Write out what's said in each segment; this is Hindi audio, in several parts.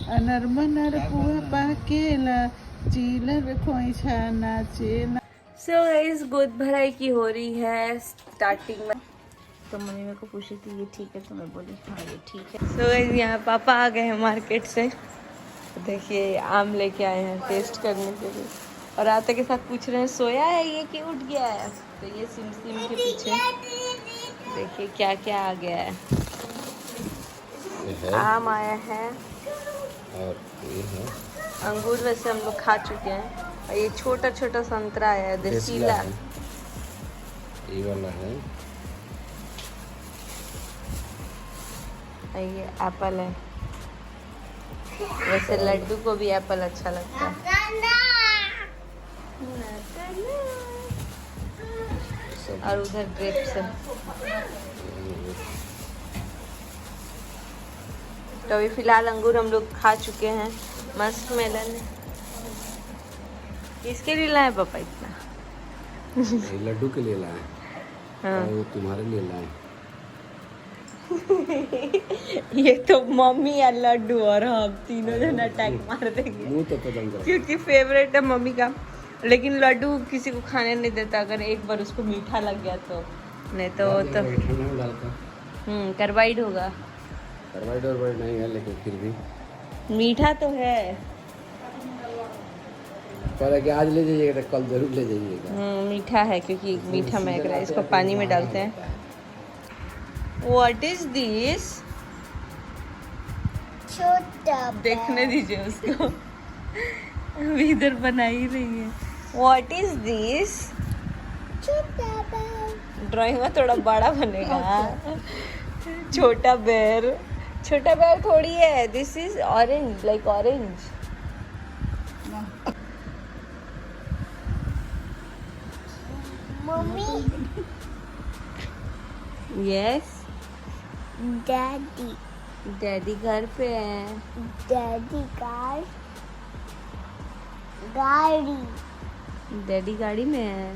अनर मनर पुआ पाकेला चिलर खोइछा नाचेला। सो गाइस गोद भराई की हो रही है स्टार्टिंग में, तो मम्मी मेरे को पूछी थी ये ठीक है, तो मैं बोली हाँ ये ठीक है। सो गाइस यहाँ पापा आ गए हैं मार्केट से, देखिए आम लेके आए हैं टेस्ट करने के लिए, और आते के साथ पूछ रहे हैं सोया है ये कि उठ गया है। तो ये सिम सिम के पीछे देखिए क्या क्या आ गया है। आम आया है और ये है अंगूर, वैसे हम लोग खा चुके हैं, और ये छोटा छोटा संतरा है देसीला, ये वाला है, और ये एप्पल है। वैसे लड्डू को भी एप्पल अच्छा लगता है। और उधर ग्रेप्स है। तो अभी फिलहाल अंगूर हम लोग खा चुके हैं। मस्त मेलन है। किसके लिए लाए पापा इतना? ये लड्डू के लिए लाए, हाँ। और वो तुम्हारे लिए लाए। ये तो मम्मी या लड्डू और हम तीनों जन अटैक मार देंगे, मुंह तो पतंग कर। क्योंकि फेवरेट है मम्मी का। लेकिन लड्डू किसी को खाने नहीं देता, अगर एक बार उसको मीठा लग गया तो, नहीं तो ठंडा में डालता, कार्बाइड होगा। कार्बाइड और नहीं है, लेकिन फिर भी मीठा तो है। पर कि आज ले जाइएगा तो कल जरूर ले जाइएगा। मीठा है क्योंकि मीठा महक रहा है। इसको पानी में डालते हैं। What is this? छोटा देखने दीजिए उसको, अभी इधर बना ही रही है। What is this? छोटा बैग। ड्राइंग में थोड़ा बड़ा बनेगा। छोटा बेर, छोटा बेर थोड़ी है। This is orange, like orange. Mummy yes, daddy daddy घर पे है। डैडी कार गाड़ी डैडी गाड़ी में है।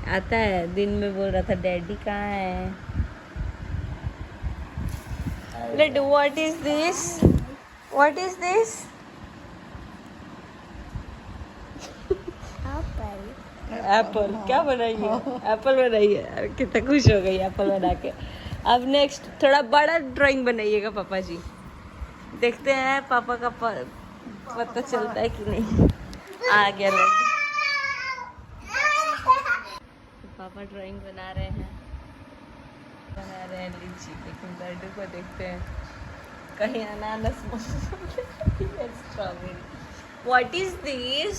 आता है, दिन में बोल रहा था डैडी कहाँ है। लड्डू, what is this? What is this? Apple apple. क्या बनाई है? एप्पल बनाई है। अरे कितना खुश हो गई एप्पल बना के। अब नेक्स्ट थोड़ा बड़ा ड्राइंग बनाइएगा पापा जी, देखते हैं पापा का पता चलता है कि नहीं। आ गया लड्डू। पापा ड्राइंग बना रहे हैं लीची, लेकिन लड्डू को देखते हैं कहीं अनानास स्ट्रॉबेरी। What is this?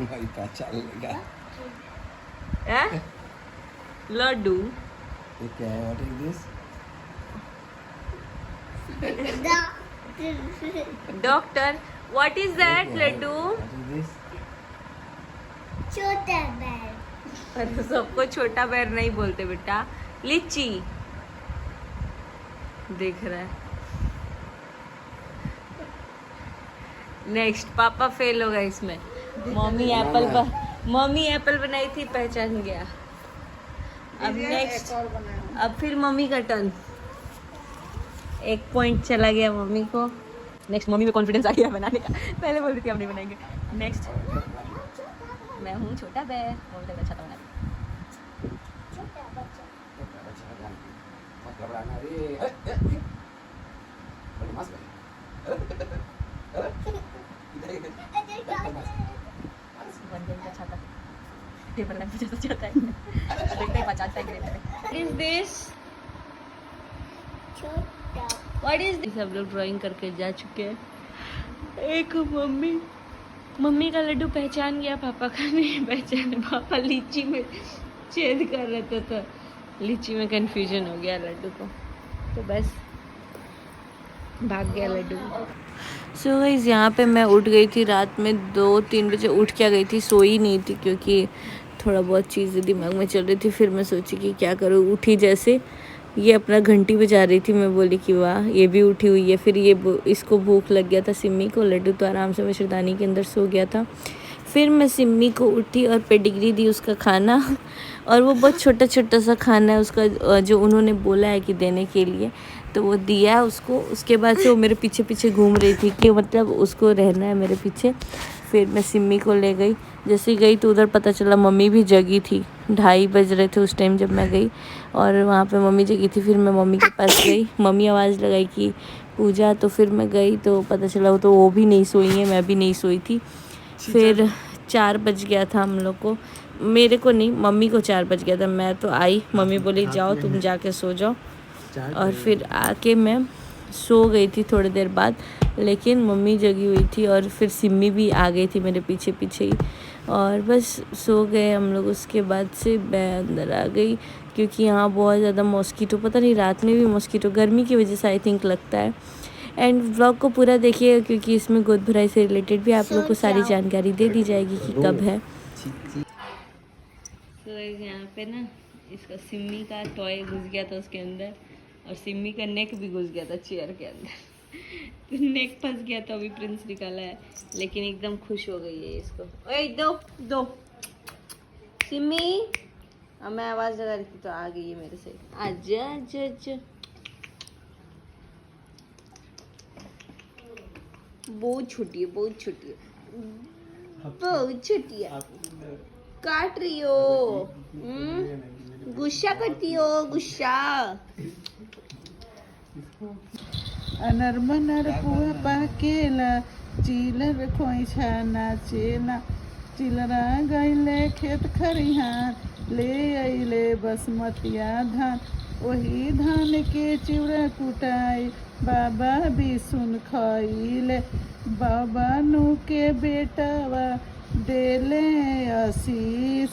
भाई पहचान लेगा। लड्डू। ये क्या है? What is this? Doctor, what is that? लड्डू। What is this? छोटा बैग। अरे सबको छोटा पैर नहीं बोलते बेटा। लीची देख रहा है। नेक्स्ट पापा फेल हो गए इसमें। मम्मी एप्पल बनाई थी, पहचान गया। अब नेक्स्ट, अब फिर मम्मी का टर्न। 1 पॉइंट चला गया मम्मी को। नेक्स्ट मम्मी में कॉन्फिडेंस आ गया बनाने का। पहले बोल रही थी हम नहीं बनाएंगे। नेक्स्ट मैं हूँ छोटा बैग, बोलते अच्छा तो बना। छोटा बच्चा मत घबराना रे। बड़ी मस्त है। बंदे का छाता टेबल लैंप जैसा चलता है। देखते ही पचाता है। What is this? छोटा व्हाट इज दिस? सब लोग ड्राइंग करके जा चुके हैं। एक मम्मी का लड्डू पहचान गया, पापा का नहीं पहचान। पापा लीची में छेद कर रहे थे, तो लीची में कंफ्यूजन हो गया लड्डू को, तो बस भाग गया लड्डू। सो गाइस यहाँ पे मैं उठ गई थी रात में 2-3 बजे उठ के गई थी, सोई नहीं थी क्योंकि थोड़ा बहुत चीज़ें दिमाग में चल रही थी। फिर मैं सोची कि क्या करूँ, उठी जैसे ये अपना घंटी बजा रही थी, मैं बोली कि वाह ये भी उठी हुई है। फिर इसको भूख लग गया था सिम्मी को, लड्डू तो आराम से मच्छरदानी के अंदर सो गया था। फिर मैं सिम्मी को उठी और पेडिग्री दी उसका खाना, और वो बहुत छोटा छोटा सा खाना है उसका, जो उन्होंने बोला है कि देने के लिए, तो वो दिया है उसको। उसके बाद से वो मेरे पीछे पीछे घूम रही थी कि मतलब उसको रहना है मेरे पीछे। फिर मैं सिम्मी को ले गई। जैसे ही गई तो उधर पता चला मम्मी भी जगी थी। 2:30 बज रहे थे उस टाइम जब मैं गई, और वहाँ पे मम्मी जगी थी। फिर मैं मम्मी के पास गई, मम्मी आवाज़ लगाई कि पूजा, तो फिर मैं गई तो पता चला तो वो भी नहीं सोई है, मैं भी नहीं सोई थी। फिर 4 बज गया था हम लोग को, मेरे को नहीं, मम्मी को 4 बज गया था। मैं तो आई, मम्मी बोली जाओ तुम जाके सो जाओ, और फिर आके मैं सो गई थी थोड़ी देर बाद। लेकिन मम्मी जगी हुई थी और फिर सिम्मी भी आ गई थी मेरे पीछे पीछे ही, और बस सो गए हम लोग। उसके बाद से मैं अंदर आ गई क्योंकि यहाँ बहुत ज़्यादा मॉस्किटो, पता नहीं रात में भी मॉस्किटो गर्मी की वजह से आई थिंक लगता है। एंड व्लॉग को पूरा देखिए क्योंकि इसमें गोद भराई से रिलेटेड भी आप लोग को सारी जानकारी दे दी जाएगी कि कब है। तो यहाँ पे ना इसका सिम्मी का टॉय घुस गया था उसके अंदर, और सिम्मी का नेक भी घुस गया था चेयर के अंदर। नेक फंस गया था, अभी प्रिंस निकाला है, लेकिन एकदम खुश हो गई है इसको। ओए दो दो सिम्मी, अब मैं आवाज़ लगा रही थी तो आ गई है मेरे से। आजा आजा आजा, बहुत छोटी है, बहुत छोटी है, बहुत छोटी है। काट रही हो, गुस्सा करती हो, गुस्सा। अनर मनर पुआ पाकेला, चिलर खोइछा नाचेला। चिलरा गईले खेत खरिहान, ले अइले बसमतिया धान। वही धान के चिउरा कुटाई, बाबा भी सुन खइले। बाबा नु के बेटावा देले आशीष,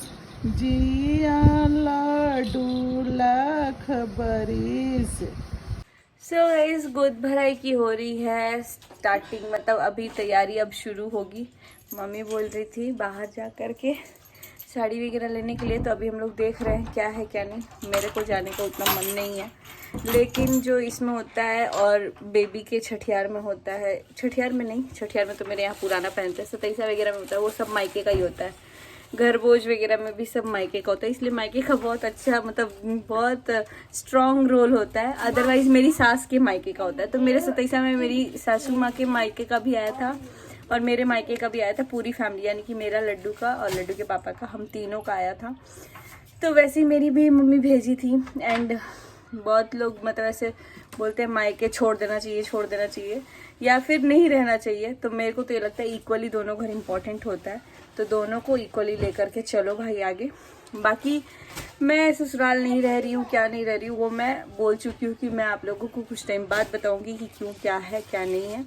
जिया लाडू लाख बरिस। सो गाइस गोद भराई की हो रही है स्टार्टिंग, मतलब अभी तैयारी अब शुरू होगी। मम्मी बोल रही थी बाहर जा कर के साड़ी वगैरह लेने के लिए, तो अभी हम लोग देख रहे हैं क्या है क्या नहीं। मेरे को जाने का उतना मन नहीं है, लेकिन जो इसमें होता है और बेबी के छठियार में होता है, छठियार में नहीं, छठियार में तो मेरे यहाँ पुराना पहनते हैं, 27 वगैरह में होता है, वो सब मायके का ही होता है। घर बोझ वगैरह में भी सब मायके का होता है, इसलिए मायके का बहुत अच्छा, मतलब बहुत स्ट्रॉन्ग रोल होता है। अदरवाइज मेरी सास के मायके का होता है। तो मेरे 27 में मेरी सासू माँ के मायके का भी आया था और मेरे मायके का भी आया था, पूरी फैमिली, यानी कि मेरा, लड्डू का और लड्डू के पापा का, हम तीनों का आया था। तो वैसे ही मेरी भी मम्मी भेजी थी। एंड बहुत लोग मतलब ऐसे बोलते हैं मायके छोड़ देना चाहिए, छोड़ देना चाहिए, या फिर नहीं रहना चाहिए। तो मेरे को तो ये लगता है इक्वली दोनों घर इम्पोर्टेंट होता है, तो दोनों को इक्वली लेकर के चलो भाई आगे। बाकी मैं ससुराल नहीं रह रही हूँ, क्या नहीं रह रही हूँ, वो मैं बोल चुकी हूँ कि मैं आप लोगों को कुछ टाइम बाद बताऊँगी कि क्यों, क्या है क्या नहीं है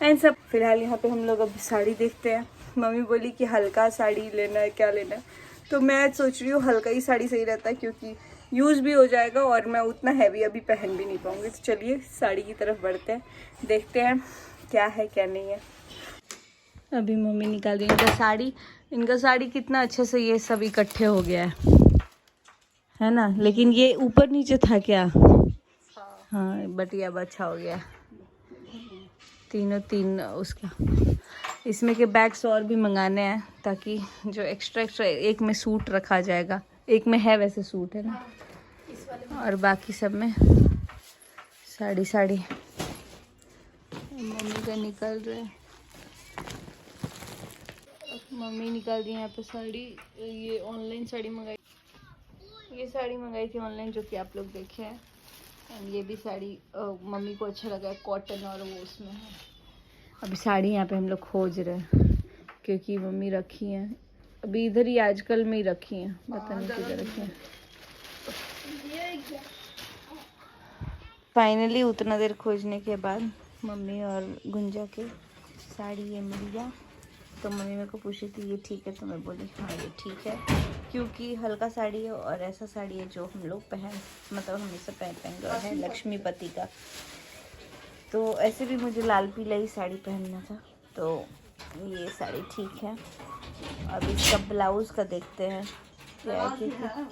एंड सब। फिलहाल यहाँ पे हम लोग अब साड़ी देखते हैं। मम्मी बोली कि हल्का साड़ी लेना है, क्या लेना है, तो मैं सोच रही हूँ हल्का ही साड़ी सही रहता है क्योंकि यूज़ भी हो जाएगा और मैं उतना हैवी अभी पहन भी नहीं पाऊँगी। तो चलिए साड़ी की तरफ बढ़ते हैं, देखते हैं क्या है क्या नहीं है। अभी मम्मी निकाल रही है इनका साड़ी। इनका साड़ी कितना अच्छे से ये सब इकट्ठे हो गया है ना, लेकिन ये ऊपर नीचे था क्या? हाँ बट ये अब अच्छा हो गया, तीनों तीन उसका। इसमें के बैग्स और भी मंगाने हैं ताकि जो एक्स्ट्रा एक्स्ट्रा, एक में सूट रखा जाएगा, एक में है वैसे सूट है ना, और बाकी सब में साड़ी साड़ी। मम्मी का निकल रहे हैं, मम्मी निकाल दी यहाँ पे साड़ी। ये ऑनलाइन साड़ी मंगाई, ये साड़ी मंगाई थी ऑनलाइन जो कि आप लोग देखे हैं। एंड ये भी साड़ी मम्मी को अच्छा लगा है, कॉटन और वो उसमें है। अभी साड़ी यहाँ पे हम लोग खोज रहे हैं क्योंकि मम्मी रखी हैं अभी इधर ही, आजकल में ही रखी हैं, पता नहीं किधर रखी हैं। फाइनली उतना देर खोजने के बाद मम्मी और गुंजा के साड़ी ये मिल गया। तो मम्मी मेरे को पूछी थी ये ठीक है, तो मैं बोली हाँ ये ठीक है, क्योंकि हल्का साड़ी है और ऐसा साड़ी है जो हम लोग मतलब हमेशा पहन रहे हैं, लक्ष्मीपति का। तो ऐसे भी मुझे लाल पीला ही साड़ी पहनना था, तो ये साड़ी ठीक है। अब इसका ब्लाउज़ का देखते हैं क्या है,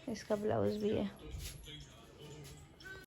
इसका ब्लाउज़ भी है।